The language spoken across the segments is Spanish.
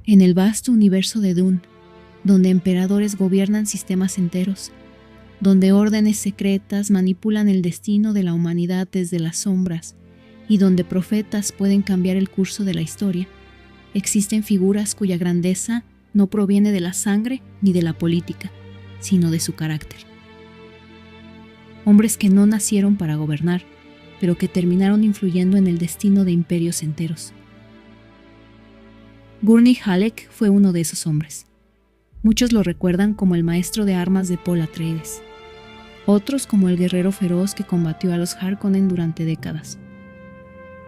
En el vasto universo de Dune, donde emperadores gobiernan sistemas enteros, donde órdenes secretas manipulan el destino de la humanidad desde las sombras y donde profetas pueden cambiar el curso de la historia, existen figuras cuya grandeza no proviene de la sangre ni de la política, sino de su carácter. Hombres que no nacieron para gobernar, pero que terminaron influyendo en el destino de imperios enteros. Gurney Halleck fue uno de esos hombres. Muchos lo recuerdan como el maestro de armas de Paul Atreides, otros como el guerrero feroz que combatió a los Harkonnen durante décadas.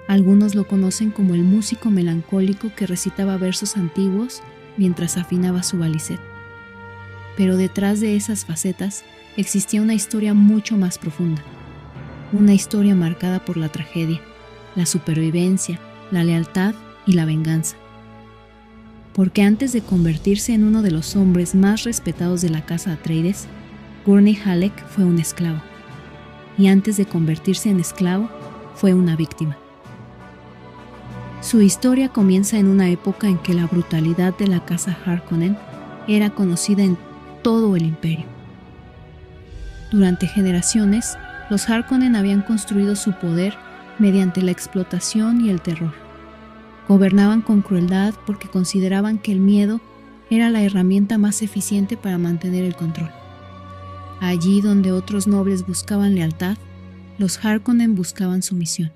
Algunos lo conocen como el músico melancólico que recitaba versos antiguos mientras afinaba su balisette. Pero detrás de esas facetas existía una historia mucho más profunda. Una historia marcada por la tragedia, la supervivencia, la lealtad y la venganza. Porque antes de convertirse en uno de los hombres más respetados de la casa Atreides, Gurney Halleck fue un esclavo. Y antes de convertirse en esclavo, fue una víctima. Su historia comienza en una época en que la brutalidad de la casa Harkonnen era conocida en todo el imperio. Durante generaciones, los Harkonnen habían construido su poder mediante la explotación y el terror. Gobernaban con crueldad porque consideraban que el miedo era la herramienta más eficiente para mantener el control. Allí donde otros nobles buscaban lealtad, los Harkonnen buscaban sumisión.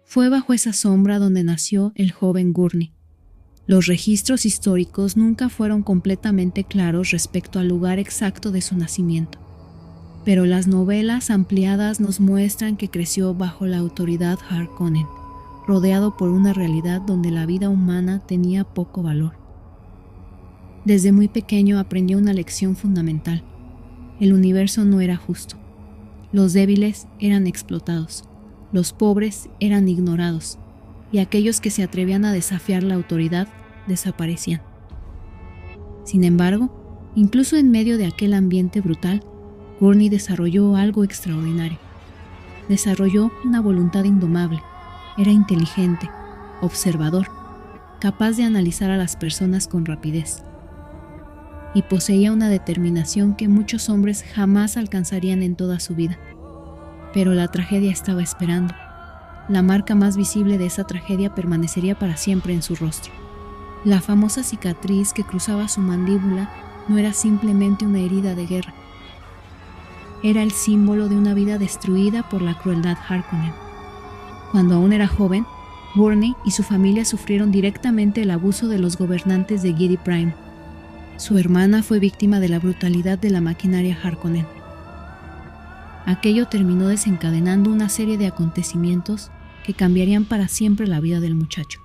Fue bajo esa sombra donde nació el joven Gurney. Los registros históricos nunca fueron completamente claros respecto al lugar exacto de su nacimiento, pero las novelas ampliadas nos muestran que creció bajo la autoridad Harkonnen, rodeado por una realidad donde la vida humana tenía poco valor. Desde muy pequeño aprendió una lección fundamental. El universo no era justo. Los débiles eran explotados, los pobres eran ignorados, y aquellos que se atrevían a desafiar la autoridad desaparecían. Sin embargo, incluso en medio de aquel ambiente brutal, Gurney desarrolló algo extraordinario. Desarrolló una voluntad indomable. Era inteligente, observador, capaz de analizar a las personas con rapidez. Y poseía una determinación que muchos hombres jamás alcanzarían en toda su vida. Pero la tragedia estaba esperando. La marca más visible de esa tragedia permanecería para siempre en su rostro. La famosa cicatriz que cruzaba su mandíbula no era simplemente una herida de guerra. Era el símbolo de una vida destruida por la crueldad Harkonnen. Cuando aún era joven, Gurney y su familia sufrieron directamente el abuso de los gobernantes de Giedi Prime. Su hermana fue víctima de la brutalidad de la maquinaria Harkonnen. Aquello terminó desencadenando una serie de acontecimientos que cambiarían para siempre la vida del muchacho.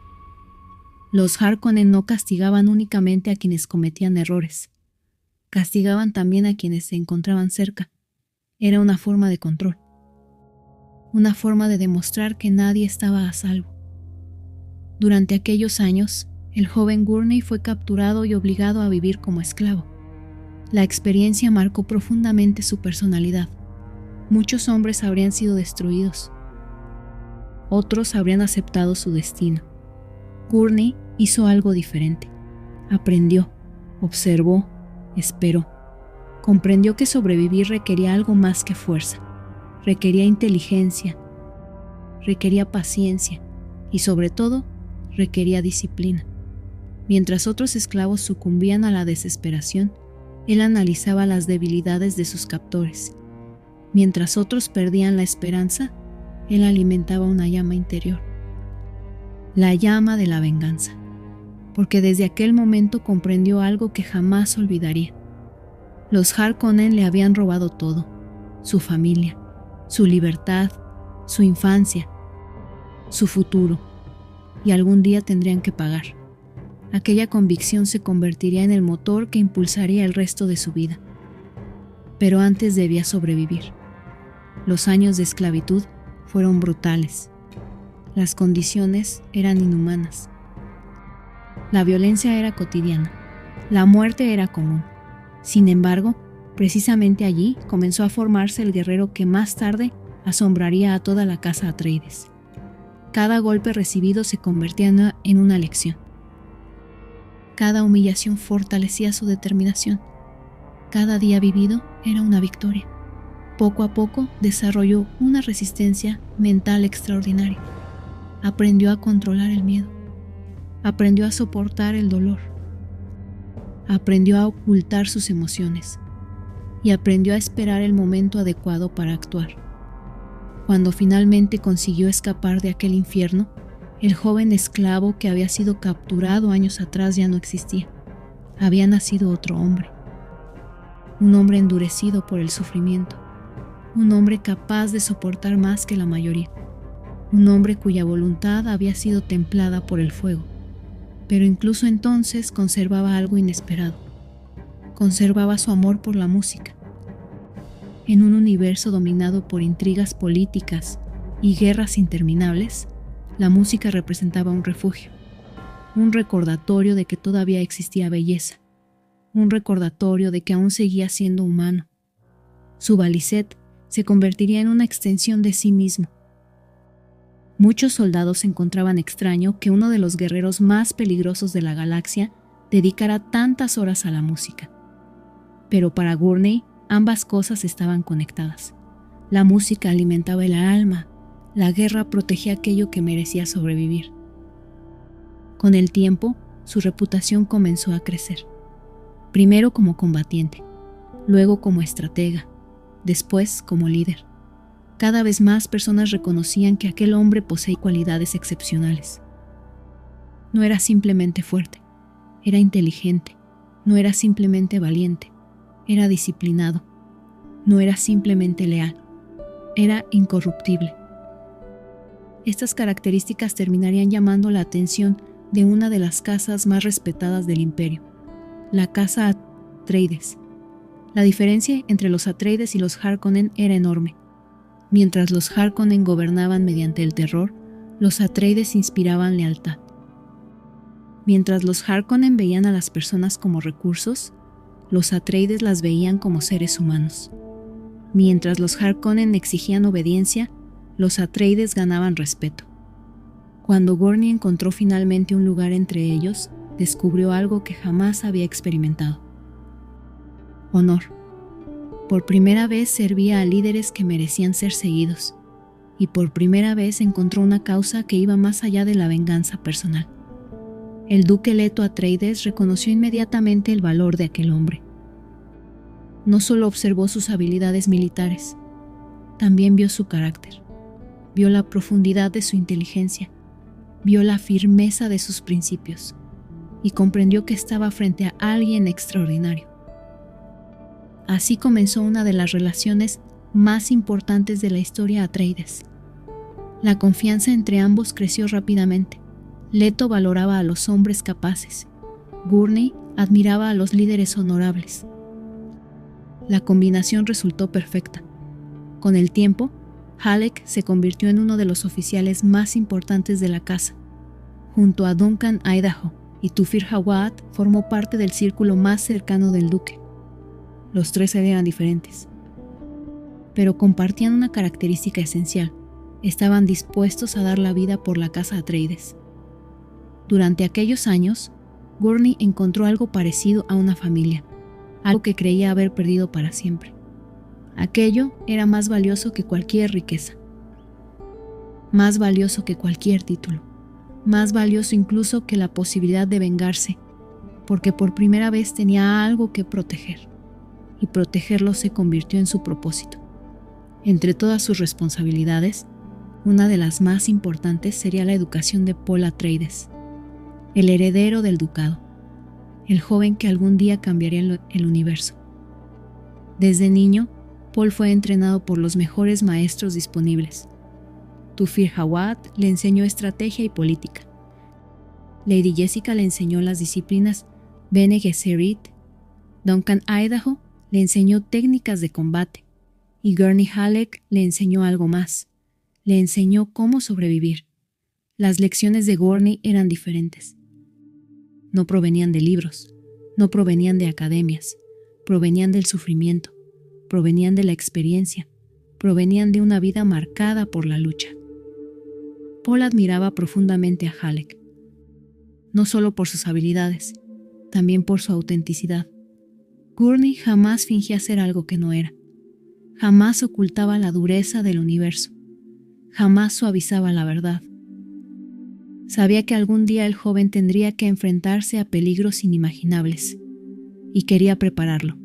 Los Harkonnen no castigaban únicamente a quienes cometían errores. Castigaban también a quienes se encontraban cerca. Era una forma de control. Una forma de demostrar que nadie estaba a salvo. Durante aquellos años, el joven Gurney fue capturado y obligado a vivir como esclavo. La experiencia marcó profundamente su personalidad. Muchos hombres habrían sido destruidos. Otros habrían aceptado su destino. Gurney hizo algo diferente. Aprendió, observó, esperó. Comprendió que sobrevivir requería algo más que fuerza. Requería inteligencia, requería paciencia y, sobre todo, requería disciplina. Mientras otros esclavos sucumbían a la desesperación, él analizaba las debilidades de sus captores. Mientras otros perdían la esperanza, él alimentaba una llama interior. La llama de la venganza, porque desde aquel momento comprendió algo que jamás olvidaría. Los Harkonnen le habían robado todo: su familia, su libertad, su infancia, su futuro, y algún día tendrían que pagar. Aquella convicción se convertiría en el motor que impulsaría el resto de su vida. Pero antes debía sobrevivir. Los años de esclavitud fueron brutales. Las condiciones eran inhumanas. La violencia era cotidiana. La muerte era común. Sin embargo, precisamente allí comenzó a formarse el guerrero que más tarde asombraría a toda la casa Atreides. Cada golpe recibido se convertía en una lección. Cada humillación fortalecía su determinación. Cada día vivido era una victoria. Poco a poco desarrolló una resistencia mental extraordinaria. Aprendió a controlar el miedo. Aprendió a soportar el dolor. Aprendió a ocultar sus emociones. Y aprendió a esperar el momento adecuado para actuar. Cuando finalmente consiguió escapar de aquel infierno, el joven esclavo que había sido capturado años atrás ya no existía. Había nacido otro hombre. Un hombre endurecido por el sufrimiento. Un hombre capaz de soportar más que la mayoría. Un hombre cuya voluntad había sido templada por el fuego. Pero incluso entonces conservaba algo inesperado. Conservaba su amor por la música. En un universo dominado por intrigas políticas y guerras interminables, la música representaba un refugio, un recordatorio de que todavía existía belleza, un recordatorio de que aún seguía siendo humano. Su balisette se convertiría en una extensión de sí mismo. Muchos soldados encontraban extraño que uno de los guerreros más peligrosos de la galaxia dedicara tantas horas a la música. Pero para Gurney, ambas cosas estaban conectadas. La música alimentaba el alma. La guerra protegía aquello que merecía sobrevivir. Con el tiempo, su reputación comenzó a crecer. Primero como combatiente, luego como estratega, después como líder. Cada vez más personas reconocían que aquel hombre poseía cualidades excepcionales. No era simplemente fuerte, era inteligente. No era simplemente valiente, era disciplinado. No era simplemente leal, era incorruptible. Estas características terminarían llamando la atención de una de las casas más respetadas del imperio, la casa Atreides. La diferencia entre los Atreides y los Harkonnen era enorme. Mientras los Harkonnen gobernaban mediante el terror, los Atreides inspiraban lealtad. Mientras los Harkonnen veían a las personas como recursos, los Atreides las veían como seres humanos. Mientras los Harkonnen exigían obediencia, los Atreides ganaban respeto. Cuando Gurney encontró finalmente un lugar entre ellos, descubrió algo que jamás había experimentado: honor. Por primera vez servía a líderes que merecían ser seguidos, y por primera vez encontró una causa que iba más allá de la venganza personal. El duque Leto Atreides reconoció inmediatamente el valor de aquel hombre. No solo observó sus habilidades militares, también vio su carácter. Vio la profundidad de su inteligencia, vio la firmeza de sus principios y comprendió que estaba frente a alguien extraordinario. Así comenzó una de las relaciones más importantes de la historia Atreides. La confianza entre ambos creció rápidamente. Leto valoraba a los hombres capaces. Gurney admiraba a los líderes honorables. La combinación resultó perfecta. Con el tiempo, Halleck se convirtió en uno de los oficiales más importantes de la casa. Junto a Duncan Idaho y Thufir Hawat formó parte del círculo más cercano del duque. Los tres eran diferentes, pero compartían una característica esencial: estaban dispuestos a dar la vida por la casa Atreides. Durante aquellos años, Gurney encontró algo parecido a una familia, algo que creía haber perdido para siempre. Aquello era más valioso que cualquier riqueza, más valioso que cualquier título, más valioso incluso que la posibilidad de vengarse, porque por primera vez tenía algo que proteger, y protegerlo se convirtió en su propósito. Entre todas sus responsabilidades, una de las más importantes sería la educación de Paul Atreides, el heredero del ducado, el joven que algún día cambiaría el universo. Desde niño, Paul fue entrenado por los mejores maestros disponibles. Thufir Hawat le enseñó estrategia y política. Lady Jessica le enseñó las disciplinas Bene Gesserit. Duncan Idaho le enseñó técnicas de combate. Y Gurney Halleck le enseñó algo más. Le enseñó cómo sobrevivir. Las lecciones de Gurney eran diferentes. No provenían de libros, no provenían de academias, provenían del sufrimiento, provenían de la experiencia, provenían de una vida marcada por la lucha. Paul admiraba profundamente a Halleck, no solo por sus habilidades, también por su autenticidad. Gurney jamás fingía ser algo que no era. Jamás ocultaba la dureza del universo. Jamás suavizaba la verdad. Sabía que algún día el joven tendría que enfrentarse a peligros inimaginables, y quería prepararlo.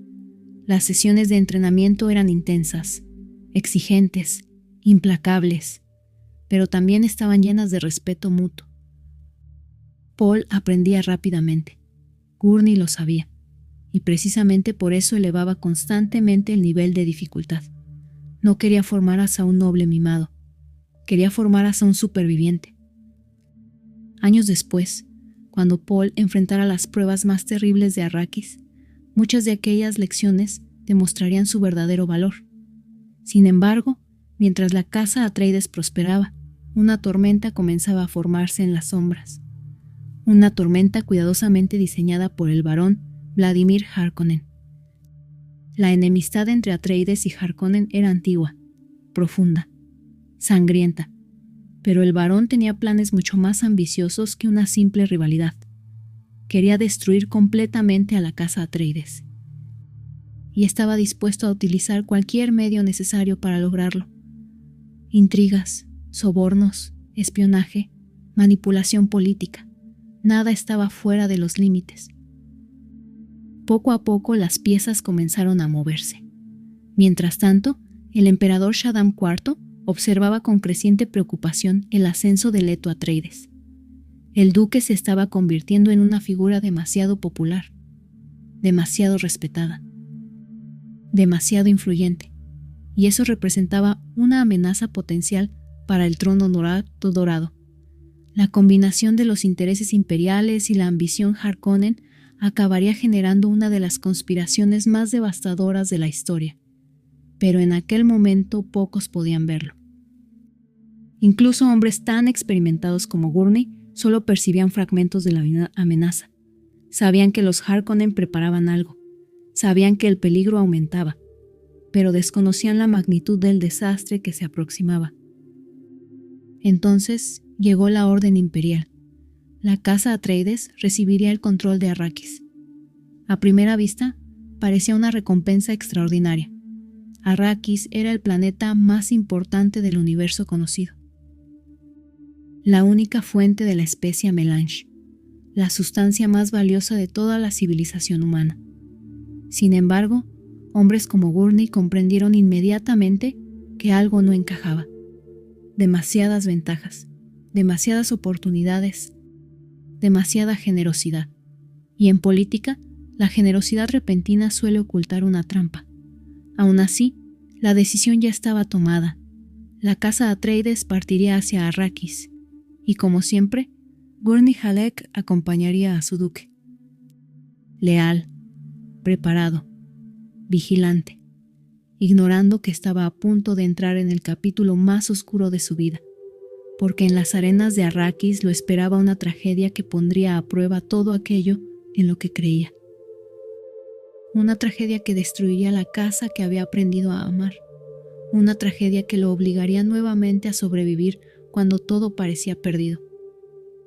Las sesiones de entrenamiento eran intensas, exigentes, implacables, pero también estaban llenas de respeto mutuo. Paul aprendía rápidamente. Gurney lo sabía, y precisamente por eso elevaba constantemente el nivel de dificultad. No quería formar a un noble mimado, quería formar a un superviviente. Años después, cuando Paul enfrentara las pruebas más terribles de Arrakis, muchas de aquellas lecciones demostrarían su verdadero valor. Sin embargo, mientras la casa Atreides prosperaba, una tormenta comenzaba a formarse en las sombras. Una tormenta cuidadosamente diseñada por el barón Vladimir Harkonnen. La enemistad entre Atreides y Harkonnen era antigua, profunda, sangrienta, pero el barón tenía planes mucho más ambiciosos que una simple rivalidad. Quería destruir completamente a la casa Atreides, y estaba dispuesto a utilizar cualquier medio necesario para lograrlo. Intrigas, sobornos, espionaje, manipulación política. Nada estaba fuera de los límites. Poco a poco las piezas comenzaron a moverse. Mientras tanto, el emperador Shaddam IV observaba con creciente preocupación el ascenso de Leto Atreides. El duque se estaba convirtiendo en una figura demasiado popular, demasiado respetada, demasiado influyente, y eso representaba una amenaza potencial para el trono dorado. La combinación de los intereses imperiales y la ambición Harkonnen acabaría generando una de las conspiraciones más devastadoras de la historia, pero en aquel momento pocos podían verlo. Incluso hombres tan experimentados como Gurney solo percibían fragmentos de la amenaza. Sabían que los Harkonnen preparaban algo, sabían que el peligro aumentaba, pero desconocían la magnitud del desastre que se aproximaba. Entonces llegó la orden imperial. La casa Atreides recibiría el control de Arrakis. A primera vista, parecía una recompensa extraordinaria. Arrakis era el planeta más importante del universo conocido. La única fuente de la especia melange, la sustancia más valiosa de toda la civilización humana. Sin embargo, hombres como Gurney comprendieron inmediatamente que algo no encajaba. Demasiadas ventajas, demasiadas oportunidades, demasiada generosidad. Y en política, la generosidad repentina suele ocultar una trampa. Aún así, la decisión ya estaba tomada. La casa Atreides partiría hacia Arrakis, y como siempre, Gurney Halleck acompañaría a su duque. Leal, preparado, vigilante, ignorando que estaba a punto de entrar en el capítulo más oscuro de su vida, porque en las arenas de Arrakis lo esperaba una tragedia que pondría a prueba todo aquello en lo que creía. Una tragedia que destruiría la casa que había aprendido a amar. Una tragedia que lo obligaría nuevamente a sobrevivir cuando todo parecía perdido.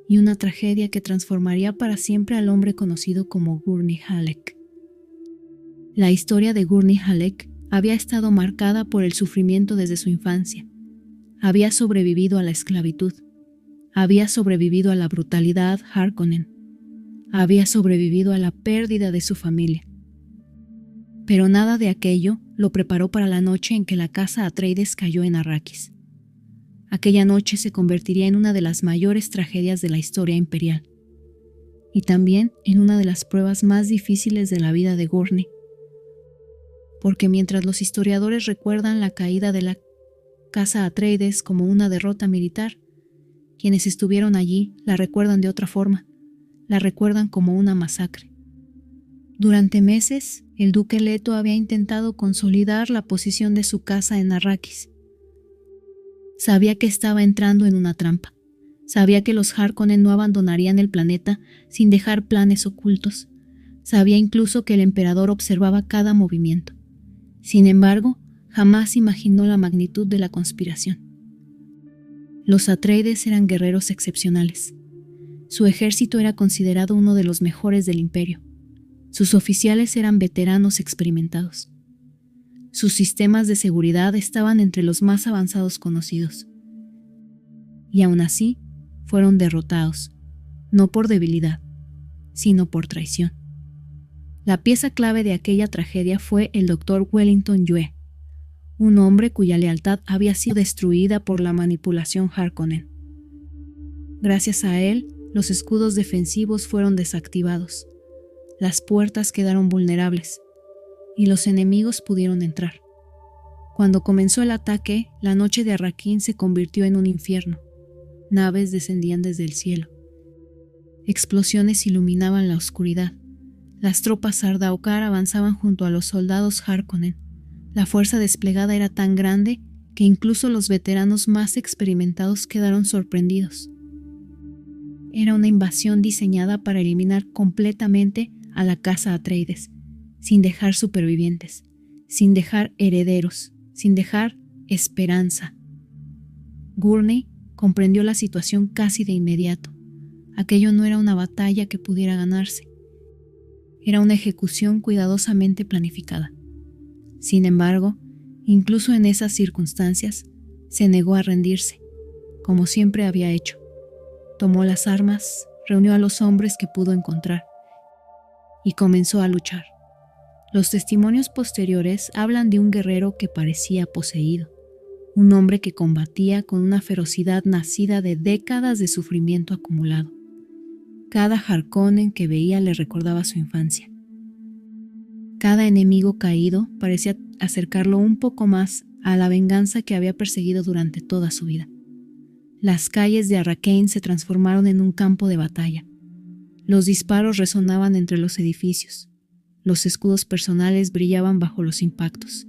Y una tragedia que transformaría para siempre al hombre conocido como Gurney Halleck. La historia de Gurney Halleck había estado marcada por el sufrimiento desde su infancia. Había sobrevivido a la esclavitud. Había sobrevivido a la brutalidad Harkonnen. Había sobrevivido a la pérdida de su familia. Pero nada de aquello lo preparó para la noche en que la casa Atreides cayó en Arrakis. Aquella noche se convertiría en una de las mayores tragedias de la historia imperial, y también en una de las pruebas más difíciles de la vida de Gurney. Porque mientras los historiadores recuerdan la caída de la casa Atreides como una derrota militar, quienes estuvieron allí la recuerdan de otra forma, la recuerdan como una masacre. Durante meses, el duque Leto había intentado consolidar la posición de su casa en Arrakis. Sabía que estaba entrando en una trampa. Sabía que los Harkonnen no abandonarían el planeta sin dejar planes ocultos. Sabía incluso que el emperador observaba cada movimiento. Sin embargo, jamás imaginó la magnitud de la conspiración. Los Atreides eran guerreros excepcionales. Su ejército era considerado uno de los mejores del imperio. Sus oficiales eran veteranos experimentados. Sus sistemas de seguridad estaban entre los más avanzados conocidos. Y aún así, fueron derrotados, no por debilidad, sino por traición. La pieza clave de aquella tragedia fue el Dr. Wellington Yue, un hombre cuya lealtad había sido destruida por la manipulación Harkonnen. Gracias a él, los escudos defensivos fueron desactivados, las puertas quedaron vulnerables y los enemigos pudieron entrar. Cuando comenzó el ataque, la noche de Arrakeen se convirtió en un infierno. Naves descendían desde el cielo. Explosiones iluminaban la oscuridad. Las tropas Sardaukar avanzaban junto a los soldados Harkonnen. La fuerza desplegada era tan grande que incluso los veteranos más experimentados quedaron sorprendidos. Era una invasión diseñada para eliminar completamente a la casa Atreides, sin dejar supervivientes, sin dejar herederos, sin dejar esperanza. Gurney comprendió la situación casi de inmediato. Aquello no era una batalla que pudiera ganarse. Era una ejecución cuidadosamente planificada. Sin embargo, incluso en esas circunstancias, se negó a rendirse, como siempre había hecho. Tomó las armas, reunió a los hombres que pudo encontrar y comenzó a luchar. Los testimonios posteriores hablan de un guerrero que parecía poseído, un hombre que combatía con una ferocidad nacida de décadas de sufrimiento acumulado. Cada Harkonnen que veía le recordaba su infancia. Cada enemigo caído parecía acercarlo un poco más a la venganza que había perseguido durante toda su vida. Las calles de Arrakeen se transformaron en un campo de batalla. Los disparos resonaban entre los edificios. Los escudos personales brillaban bajo los impactos.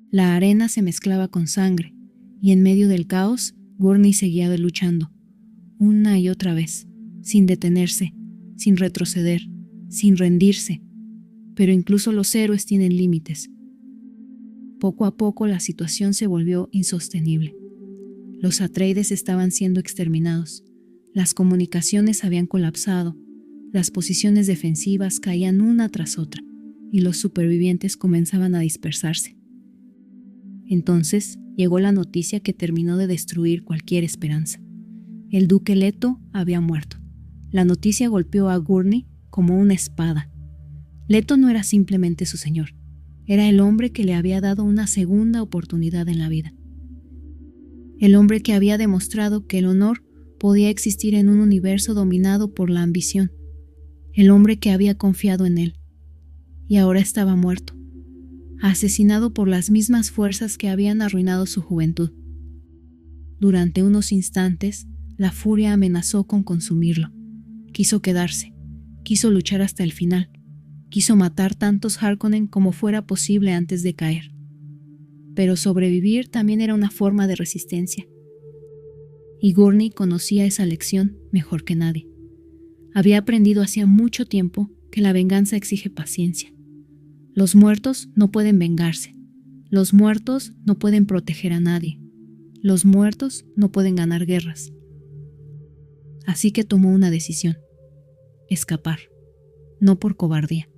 La arena se mezclaba con sangre, y en medio del caos, Gurney seguía luchando, una y otra vez, sin detenerse, sin retroceder, sin rendirse. Pero incluso los héroes tienen límites. Poco a poco la situación se volvió insostenible. Los Atreides estaban siendo exterminados. Las comunicaciones habían colapsado. Las posiciones defensivas caían una tras otra y los supervivientes comenzaban a dispersarse. Entonces llegó la noticia que terminó de destruir cualquier esperanza. El duque Leto había muerto. La noticia golpeó a Gurney como una espada. Leto no era simplemente su señor, era el hombre que le había dado una segunda oportunidad en la vida. El hombre que había demostrado que el honor podía existir en un universo dominado por la ambición. El hombre que había confiado en él. Y ahora estaba muerto, asesinado por las mismas fuerzas que habían arruinado su juventud. Durante unos instantes, la furia amenazó con consumirlo. Quiso quedarse, quiso luchar hasta el final. Quiso matar tantos Harkonnen como fuera posible antes de caer. Pero sobrevivir también era una forma de resistencia. Y Gurney conocía esa lección mejor que nadie. Había aprendido hacía mucho tiempo que la venganza exige paciencia. Los muertos no pueden vengarse. Los muertos no pueden proteger a nadie. Los muertos no pueden ganar guerras. Así que tomó una decisión: escapar, no por cobardía,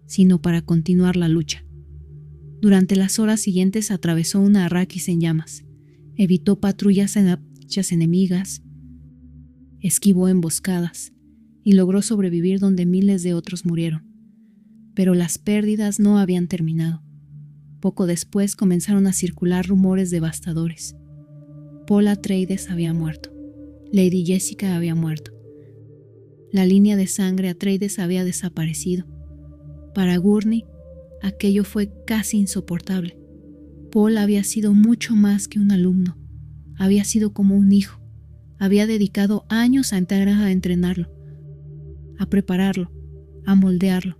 sino para continuar la lucha. Durante las horas siguientes atravesó una Arrakis en llamas, evitó patrullas enemigas, esquivó emboscadas y logró sobrevivir donde miles de otros murieron. Pero las pérdidas no habían terminado. Poco después comenzaron a circular rumores devastadores. Paul Atreides había muerto. Lady Jessica había muerto. La línea de sangre Atreides había desaparecido. Para Gurney, aquello fue casi insoportable. Paul había sido mucho más que un alumno. Había sido como un hijo. Había dedicado años a entrenarlo, a prepararlo, a moldearlo.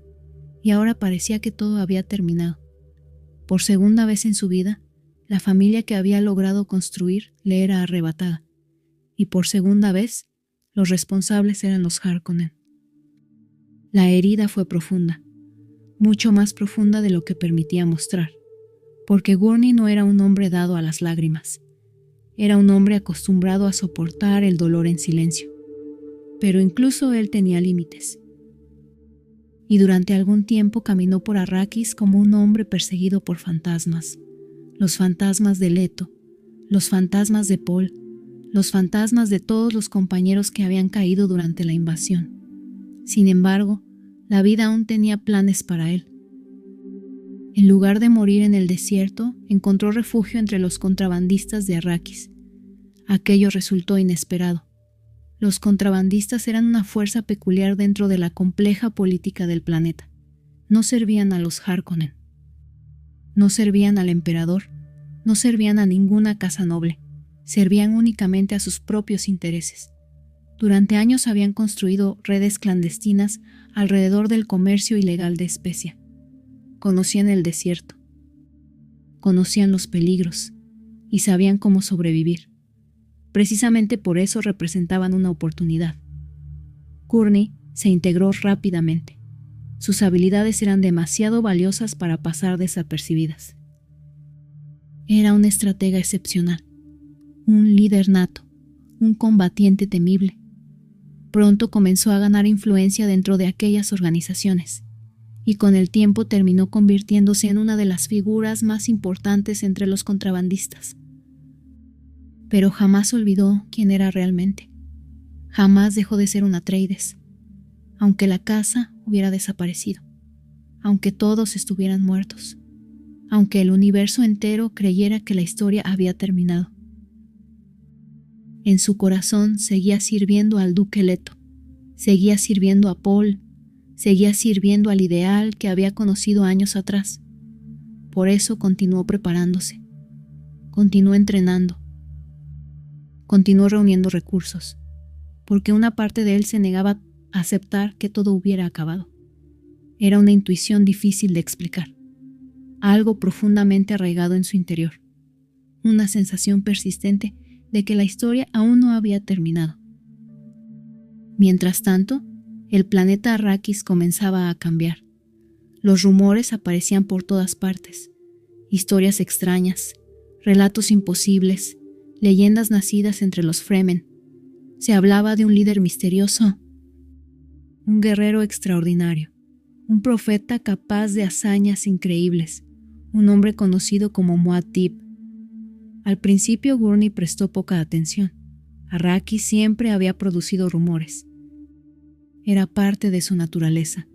Y ahora parecía que todo había terminado. Por segunda vez en su vida, la familia que había logrado construir le era arrebatada. Y por segunda vez, los responsables eran los Harkonnen. La herida fue profunda. Mucho más profunda de lo que permitía mostrar, porque Gurney no era un hombre dado a las lágrimas. Era un hombre acostumbrado a soportar el dolor en silencio. pero incluso él tenía límites. Y durante algún tiempo caminó por Arrakis como un hombre perseguido por fantasmas. Los fantasmas de Leto, los fantasmas de Paul, los fantasmas de todos los compañeros que habían caído durante la invasión. Sin embargo, la vida aún tenía planes para él. En lugar de morir en el desierto, encontró refugio entre los contrabandistas de Arrakis. Aquello resultó inesperado. Los contrabandistas eran una fuerza peculiar dentro de la compleja política del planeta. No servían a los Harkonnen. No servían al emperador. No servían a ninguna casa noble. Servían únicamente a sus propios intereses. Durante años habían construido redes clandestinas alrededor del comercio ilegal de especia. Conocían el desierto. Conocían los peligros y sabían cómo sobrevivir. Precisamente por eso representaban una oportunidad. Gurney se integró rápidamente. Sus habilidades eran demasiado valiosas para pasar desapercibidas. Era un estratega excepcional, un líder nato, un combatiente temible. Pronto comenzó a ganar influencia dentro de aquellas organizaciones, y con el tiempo terminó convirtiéndose en una de las figuras más importantes entre los contrabandistas. Pero jamás olvidó quién era realmente. Jamás dejó de ser un Atreides, aunque la casa hubiera desaparecido, aunque todos estuvieran muertos, aunque el universo entero creyera que la historia había terminado. En su corazón seguía sirviendo al duque Leto, seguía sirviendo a Paul, seguía sirviendo al ideal que había conocido años atrás. Por eso continuó preparándose, continuó entrenando, continuó reuniendo recursos, porque una parte de él se negaba a aceptar que todo hubiera acabado. Era una intuición difícil de explicar, algo profundamente arraigado en su interior, una sensación persistente de que la historia aún no había terminado. Mientras tanto, el planeta Arrakis comenzaba a cambiar. Los rumores aparecían por todas partes, historias extrañas, relatos imposibles, leyendas nacidas entre los Fremen. Se hablaba de un líder misterioso, un guerrero extraordinario, un profeta capaz de hazañas increíbles, un hombre conocido como Muad'Dib. Al principio Gurney prestó poca atención. Arrakis siempre había producido rumores. Era parte de su naturaleza.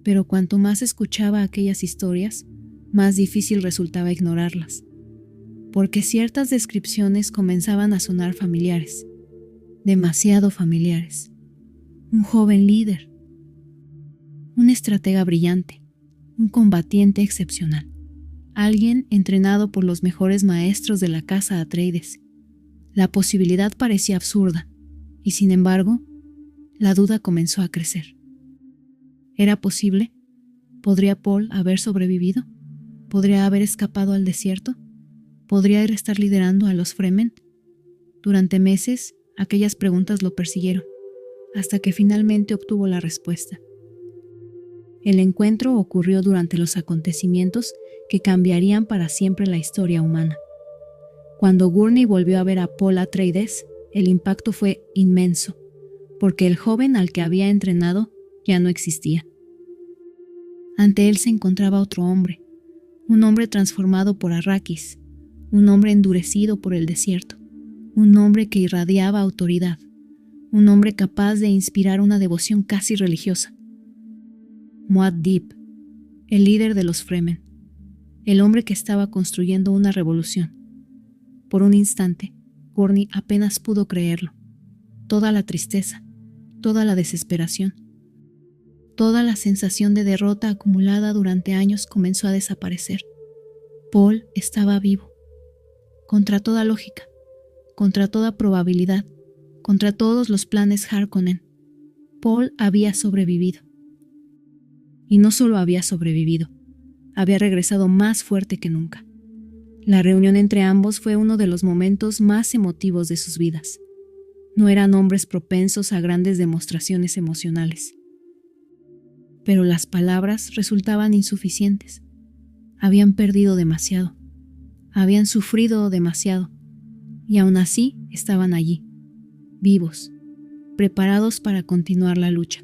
Pero cuanto más escuchaba aquellas historias, más difícil resultaba ignorarlas, porque ciertas descripciones comenzaban a sonar familiares, demasiado familiares. Un joven líder, un estratega brillante, un combatiente excepcional, alguien entrenado por los mejores maestros de la casa Atreides. La posibilidad parecía absurda, y sin embargo, la duda comenzó a crecer. ¿Era posible? ¿Podría Paul haber sobrevivido? ¿Podría haber escapado al desierto? ¿Podría él estar liderando a los Fremen? Durante meses, aquellas preguntas lo persiguieron, hasta que finalmente obtuvo la respuesta. El encuentro ocurrió durante los acontecimientos que cambiarían para siempre la historia humana. Cuando Gurney volvió a ver a Paul Atreides, el impacto fue inmenso, porque el joven al que había entrenado ya no existía. Ante él se encontraba otro hombre, un hombre transformado por Arrakis, un hombre endurecido por el desierto, un hombre que irradiaba autoridad, un hombre capaz de inspirar una devoción casi religiosa. Muad'Dib, el líder de los Fremen, el hombre que estaba construyendo una revolución. Por un instante, Gurney apenas pudo creerlo. Toda la tristeza, toda la desesperación, toda la sensación de derrota acumulada durante años comenzó a desaparecer. Paul estaba vivo. Contra toda lógica, contra toda probabilidad, contra todos los planes Harkonnen, Paul había sobrevivido. Y no solo había sobrevivido, había regresado más fuerte que nunca. La reunión entre ambos fue uno de los momentos más emotivos de sus vidas. No eran hombres propensos a grandes demostraciones emocionales. Pero las palabras resultaban insuficientes. Habían perdido demasiado. Habían sufrido demasiado. Y aún así estaban allí, vivos. preparados para continuar la lucha.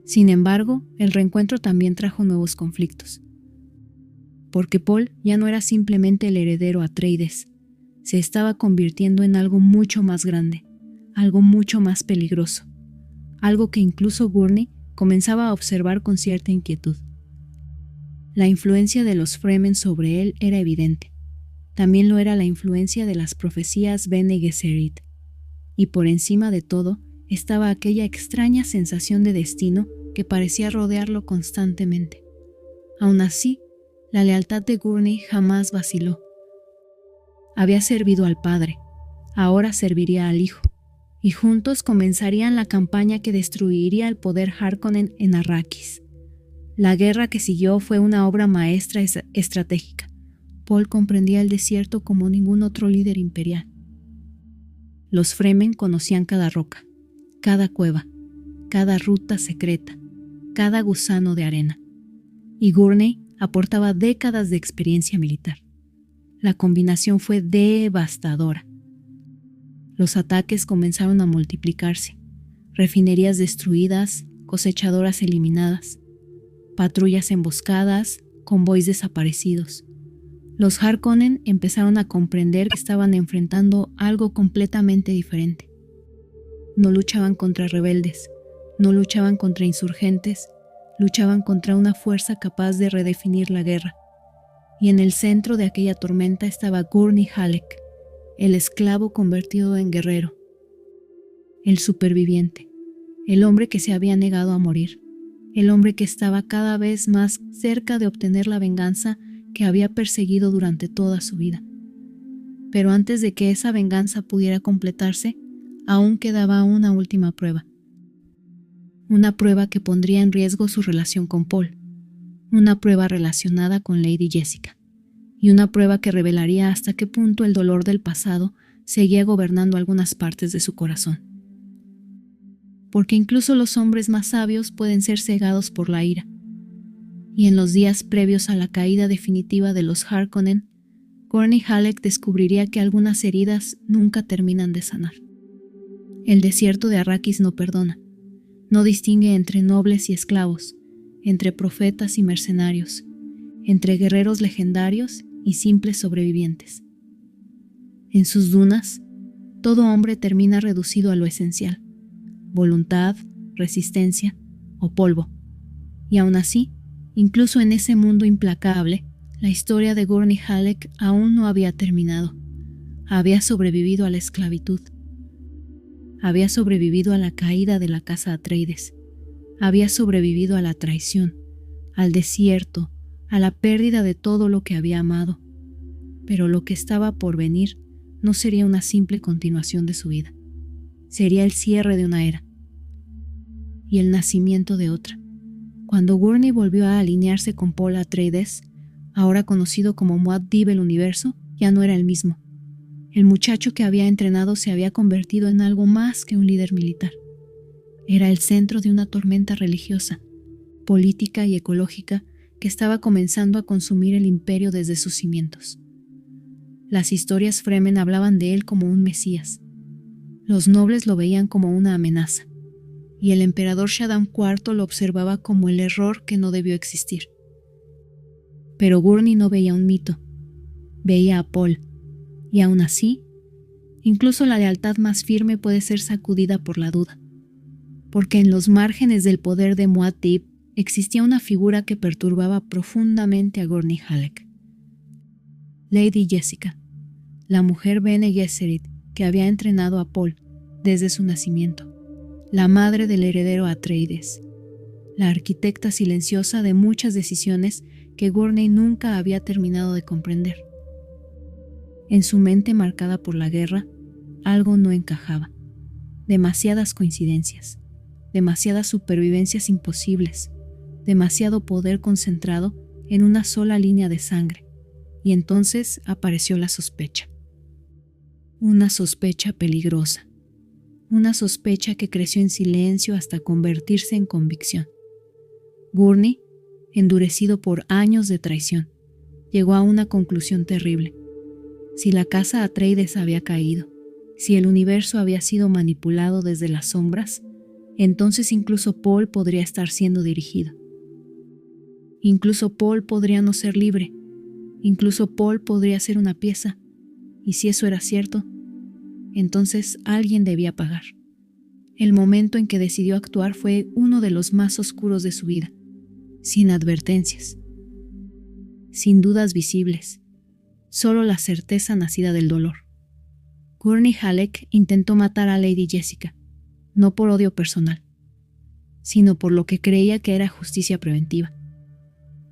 Sin embargo, el reencuentro también trajo nuevos conflictos. Porque Paul ya no era simplemente el heredero Atreides, se estaba convirtiendo en algo mucho más grande, algo mucho más peligroso, algo que incluso Gurney comenzaba a observar con cierta inquietud. La influencia de los Fremen sobre él era evidente. También lo era la influencia de las profecías Bene Gesserit. Y por encima de todo estaba aquella extraña sensación de destino que parecía rodearlo constantemente. Aún así, la lealtad de Gurney jamás vaciló. Había servido al padre, ahora serviría al hijo, y juntos comenzarían la campaña que destruiría el poder Harkonnen en Arrakis. La guerra que siguió fue una obra maestra estratégica. Paul comprendía el desierto como ningún otro líder imperial. Los Fremen conocían cada roca, cada cueva, cada ruta secreta, cada gusano de arena. Y Gurney aportaba décadas de experiencia militar. La combinación fue devastadora. Los ataques comenzaron a multiplicarse. Refinerías destruidas, cosechadoras eliminadas, patrullas emboscadas, convoys desaparecidos. Los Harkonnen empezaron a comprender que estaban enfrentando algo completamente diferente. No luchaban contra rebeldes, no luchaban contra insurgentes, luchaban contra una fuerza capaz de redefinir la guerra. Y en el centro de aquella tormenta estaba Gurney Halleck, el esclavo convertido en guerrero, el superviviente, el hombre que se había negado a morir, el hombre que estaba cada vez más cerca de obtener la venganza que había perseguido durante toda su vida. Pero antes de que esa venganza pudiera completarse, aún quedaba una última prueba. Una prueba que pondría en riesgo su relación con Paul, una prueba relacionada con Lady Jessica, y una prueba que revelaría hasta qué punto el dolor del pasado seguía gobernando algunas partes de su corazón. Porque incluso los hombres más sabios pueden ser cegados por la ira. Y en los días previos a la caída definitiva de los Harkonnen, Gurney Halleck descubriría que algunas heridas nunca terminan de sanar. El desierto de Arrakis no perdona, no distingue entre nobles y esclavos, entre profetas y mercenarios, entre guerreros legendarios y simples sobrevivientes. En sus dunas, todo hombre termina reducido a lo esencial: voluntad, resistencia o polvo. Y aún así, incluso en ese mundo implacable, la historia de Gurney Halleck aún no había terminado. Había sobrevivido a la esclavitud. Había sobrevivido a la caída de la casa Atreides. Había sobrevivido a la traición, al desierto, a la pérdida de todo lo que había amado. Pero lo que estaba por venir no sería una simple continuación de su vida. Sería el cierre de una era y el nacimiento de otra. Cuando Gurney volvió a alinearse con Paul Atreides, ahora conocido como Muad'Dib el Universo, ya no era el mismo. El muchacho que había entrenado se había convertido en algo más que un líder militar. Era el centro de una tormenta religiosa, política y ecológica que estaba comenzando a consumir el imperio desde sus cimientos. Las historias Fremen hablaban de él como un mesías. Los nobles lo veían como una amenaza, y el emperador Shaddam IV lo observaba como el error que no debió existir. Pero Gurney no veía un mito, veía a Paul, y aún así, incluso la lealtad más firme puede ser sacudida por la duda, porque en los márgenes del poder de Muad'Dib existía una figura que perturbaba profundamente a Gurney Halleck. Lady Jessica, la mujer Bene Gesserit que había entrenado a Paul desde su nacimiento, la madre del heredero Atreides, la arquitecta silenciosa de muchas decisiones que Gurney nunca había terminado de comprender. En su mente marcada por la guerra, algo no encajaba. Demasiadas coincidencias, demasiadas supervivencias imposibles, demasiado poder concentrado en una sola línea de sangre, y entonces apareció la sospecha. Una sospecha peligrosa, una sospecha que creció en silencio hasta convertirse en convicción. Gurney, endurecido por años de traición, llegó a una conclusión terrible. Si la casa Atreides había caído, Si el universo había sido manipulado desde las sombras, entonces incluso Paul podría estar siendo dirigido. Incluso Paul podría no ser libre. Incluso Paul podría ser una pieza. Y si eso era cierto, entonces alguien debía pagar. El momento en que decidió actuar fue uno de los más oscuros de su vida, sin advertencias, sin dudas visibles, solo la certeza nacida del dolor. Gurney Halleck intentó matar a Lady Jessica, no por odio personal, sino por lo que creía que era justicia preventiva.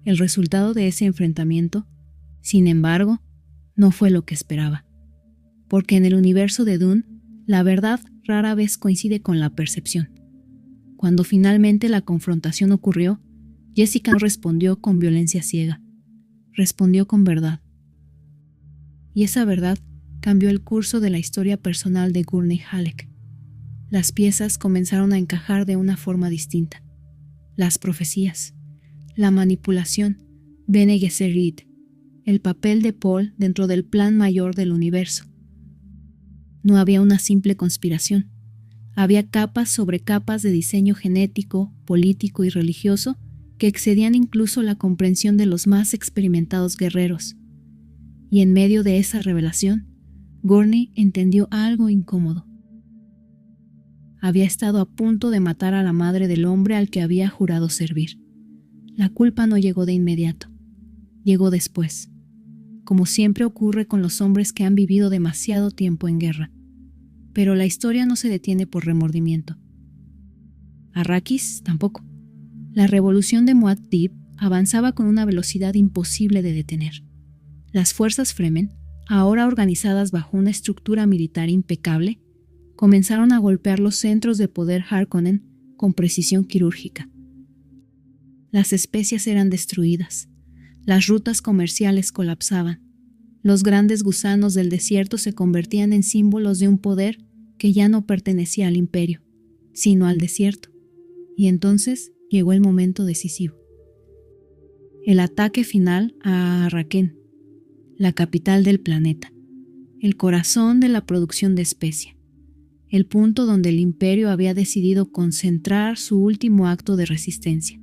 El resultado de ese enfrentamiento, sin embargo, no fue lo que esperaba, porque en el universo de Dune, la verdad rara vez coincide con la percepción. Cuando finalmente la confrontación ocurrió, Jessica no respondió con violencia ciega, respondió con verdad. Y esa verdad cambió el curso de la historia personal de Gurney Halleck. Las piezas comenzaron a encajar de una forma distinta. Las profecías, la manipulación, Bene Gesserit, el papel de Paul dentro del plan mayor del universo. No había una simple conspiración. Había capas sobre capas de diseño genético, político y religioso que excedían incluso la comprensión de los más experimentados guerreros. Y en medio de esa revelación, Gurney entendió algo incómodo. Había estado a punto de matar a la madre del hombre al que había jurado servir. La culpa no llegó de inmediato. Llegó después, como siempre ocurre con los hombres que han vivido demasiado tiempo en guerra. Pero la historia no se detiene por remordimiento. Arrakis tampoco. La revolución de Muad'Dib avanzaba con una velocidad imposible de detener. Las fuerzas Fremen, ahora organizadas bajo una estructura militar impecable, comenzaron a golpear los centros de poder Harkonnen con precisión quirúrgica. Las especias eran destruidas, las rutas comerciales colapsaban, los grandes gusanos del desierto se convertían en símbolos de un poder que ya no pertenecía al imperio, sino al desierto. Y entonces llegó el momento decisivo. El ataque final a Arrakeen, la capital del planeta, el corazón de la producción de especia, el punto donde el imperio había decidido concentrar su último acto de resistencia.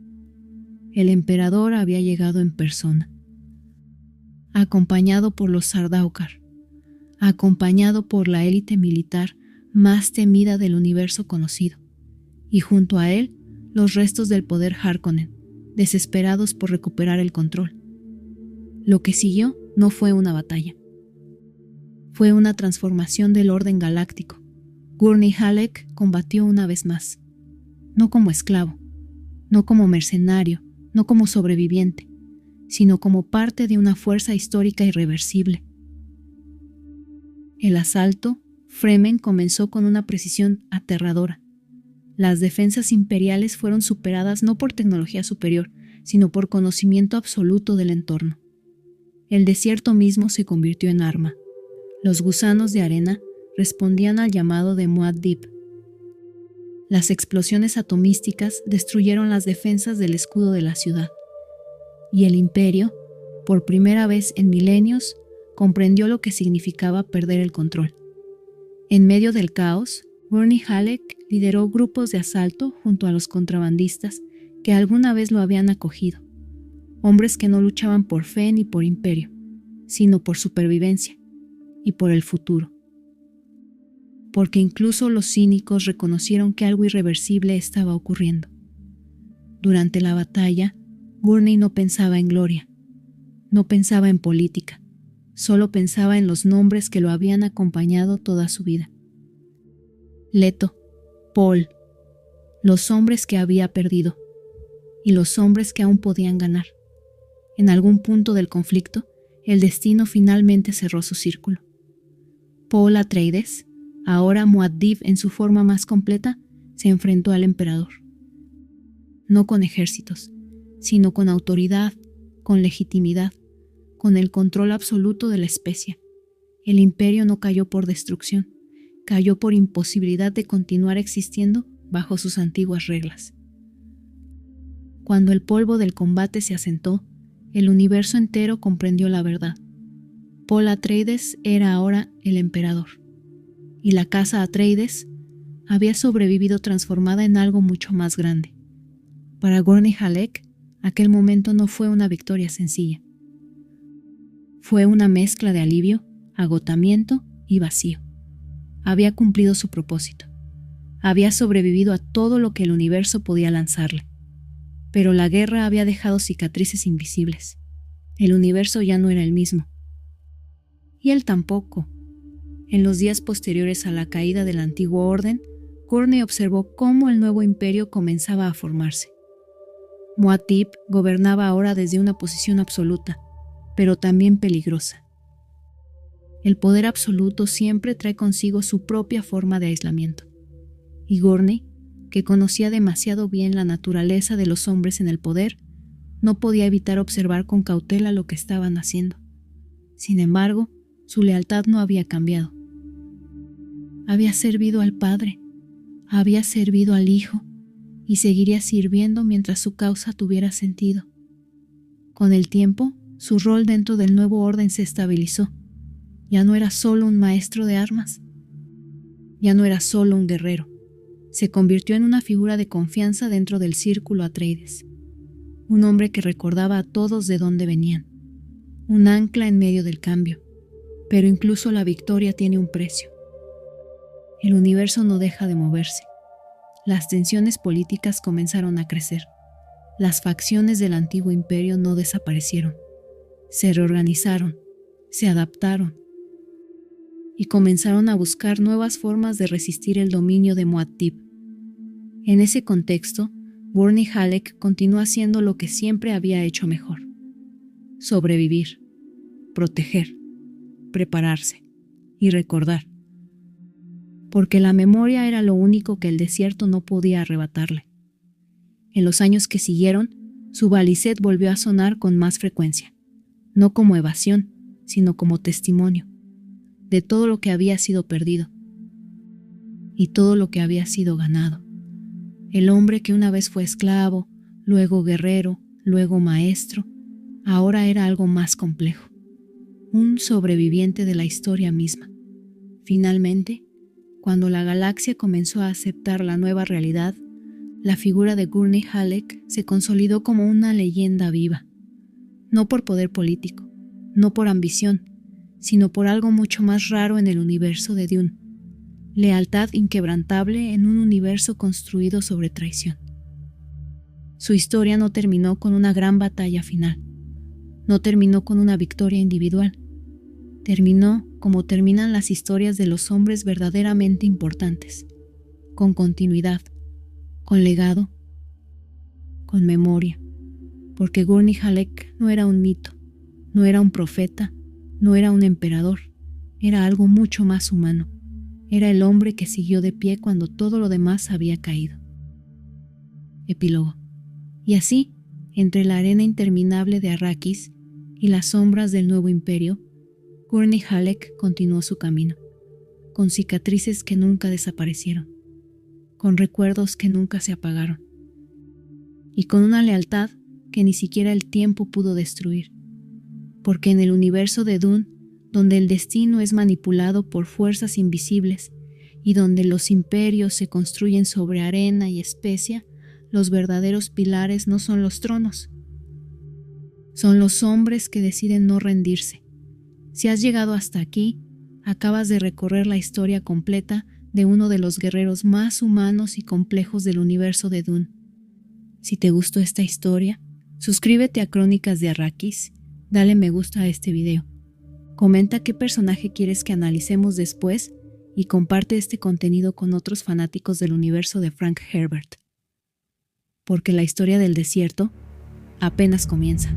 El emperador había llegado en persona, acompañado por los Sardaukar, acompañado por la élite militar más temida del universo conocido, y junto a él los restos del poder Harkonnen, desesperados por recuperar el control. Lo que siguió no fue una batalla. Fue una transformación del orden galáctico. Gurney Halleck combatió una vez más, no como esclavo, no como mercenario, no como sobreviviente, sino como parte de una fuerza histórica irreversible. El asalto Fremen comenzó con una precisión aterradora. Las defensas imperiales fueron superadas no por tecnología superior, sino por conocimiento absoluto del entorno. El desierto mismo se convirtió en arma. Los gusanos de arena respondían al llamado de Muad'Dib. Las explosiones atomísticas destruyeron las defensas del escudo de la ciudad. Y el imperio, por primera vez en milenios, comprendió lo que significaba perder el control. En medio del caos, Gurney Halleck lideró grupos de asalto junto a los contrabandistas que alguna vez lo habían acogido, hombres que no luchaban por fe ni por imperio, sino por supervivencia y por el futuro. Porque incluso los cínicos reconocieron que algo irreversible estaba ocurriendo. Durante la batalla, Gurney no pensaba en gloria, no pensaba en política, solo pensaba en los nombres que lo habían acompañado toda su vida. Leto, Paul, los hombres que había perdido y los hombres que aún podían ganar. En algún punto del conflicto, el destino finalmente cerró su círculo. Paul Atreides, ahora Muad'Dib en su forma más completa, se enfrentó al emperador. No con ejércitos, sino con autoridad, con legitimidad, con el control absoluto de la especia. El imperio no cayó por destrucción, cayó por imposibilidad de continuar existiendo bajo sus antiguas reglas. Cuando el polvo del combate se asentó, el universo entero comprendió la verdad. Paul Atreides era ahora el emperador. y la casa Atreides había sobrevivido transformada en algo mucho más grande. Para Gurney Halleck, aquel momento no fue una victoria sencilla. Fue una mezcla de alivio, agotamiento y vacío. Había cumplido su propósito. Había sobrevivido a todo lo que el universo podía lanzarle. Pero la guerra había dejado cicatrices invisibles. El universo ya no era el mismo. Y él tampoco. En los días posteriores a la caída del antiguo orden, Gurney observó cómo el nuevo imperio comenzaba a formarse. Muad'Dib gobernaba ahora desde una posición absoluta, pero también peligrosa. El poder absoluto siempre trae consigo su propia forma de aislamiento. Y Gurney, que conocía demasiado bien la naturaleza de los hombres en el poder, no podía evitar observar con cautela lo que estaban haciendo. Sin embargo, su lealtad no había cambiado. Había servido al Padre, había servido al Hijo, y seguiría sirviendo mientras su causa tuviera sentido. Con el tiempo, su rol dentro del nuevo orden se estabilizó. Ya no era solo un maestro de armas. Ya no era solo un guerrero. Se convirtió en una figura de confianza dentro del círculo Atreides. Un hombre que recordaba a todos de dónde venían. Un ancla en medio del cambio. Pero incluso la victoria tiene un precio. El universo no deja de moverse. Las tensiones políticas comenzaron a crecer. Las facciones del antiguo imperio no desaparecieron. Se reorganizaron, se adaptaron y comenzaron a buscar nuevas formas de resistir el dominio de Muad'Dib. En ese contexto, Gurney Halleck continuó haciendo lo que siempre había hecho mejor: sobrevivir, proteger, prepararse y recordar. Porque la memoria era lo único que el desierto no podía arrebatarle. En los años que siguieron, su balisét volvió a sonar con más frecuencia, no como evasión, sino como testimonio de todo lo que había sido perdido y todo lo que había sido ganado. El hombre que una vez fue esclavo, luego guerrero, luego maestro, ahora era algo más complejo, un sobreviviente de la historia misma. Finalmente, cuando la galaxia comenzó a aceptar la nueva realidad, la figura de Gurney Halleck se consolidó como una leyenda viva, no por poder político, no por ambición, sino por algo mucho más raro en el universo de Dune: lealtad inquebrantable en un universo construido sobre traición. Su historia no terminó con una gran batalla final, no terminó con una victoria individual, terminó como terminan las historias de los hombres verdaderamente importantes, con continuidad, con legado, con memoria, porque Gurney Halleck no era un mito, no era un profeta, no era un emperador, era algo mucho más humano. Era el hombre que siguió de pie cuando todo lo demás había caído. Epílogo. Y así, entre la arena interminable de Arrakis y las sombras del nuevo imperio, Gurney Halleck continuó su camino, con cicatrices que nunca desaparecieron, con recuerdos que nunca se apagaron, y con una lealtad que ni siquiera el tiempo pudo destruir, porque en el universo de Dune, donde el destino es manipulado por fuerzas invisibles y donde los imperios se construyen sobre arena y especia, los verdaderos pilares no son los tronos, son los hombres que deciden no rendirse. Si has llegado hasta aquí, acabas de recorrer la historia completa de uno de los guerreros más humanos y complejos del universo de Dune. Si te gustó esta historia, suscríbete a Crónicas de Arrakis, dale me gusta a este video, comenta qué personaje quieres que analicemos después y comparte este contenido con otros fanáticos del universo de Frank Herbert. Porque la historia del desierto apenas comienza.